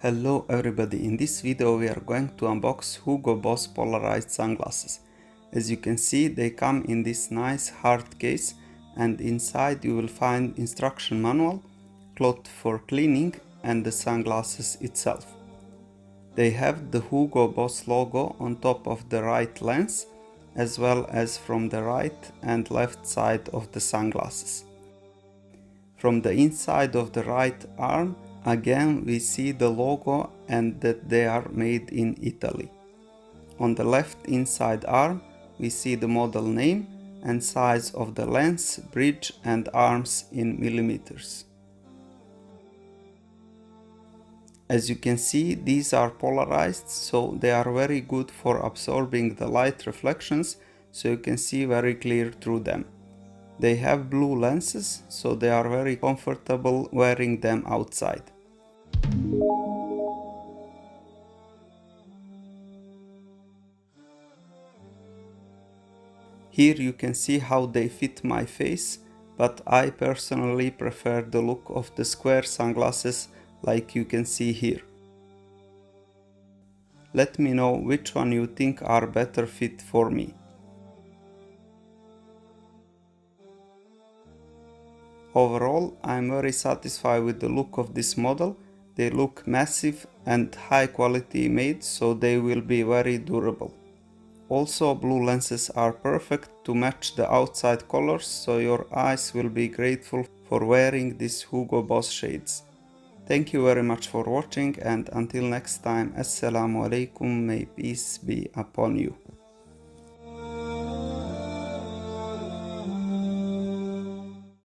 Hello everybody, in this video we are going to unbox Hugo Boss Polarized sunglasses. As you can see, they come in this nice hard case, and inside you will find instruction manual, cloth for cleaning and the sunglasses itself. They have the Hugo Boss logo on top of the right lens, as well as from the right and left side of the sunglasses. From the inside of the right arm, again we see the logo and that they are made in Italy. On the left inside arm, we see the model name and size of the lens, bridge and arms in millimeters. As you can see, these are polarized, so they are very good for absorbing the light reflections, so you can see very clear through them. They have blue lenses, so they are very comfortable wearing them outside. Here you can see how they fit my face, but I personally prefer the look of the square sunglasses like you can see here. Let me know which one you think are better fit for me. Overall, I am very satisfied with the look of this model. They look massive and high quality made, so they will be very durable. Also, blue lenses are perfect to match the outside colors, so your eyes will be grateful for wearing these Hugo Boss shades. Thank you very much for watching, and until next time, Assalamu alaikum, may peace be upon you.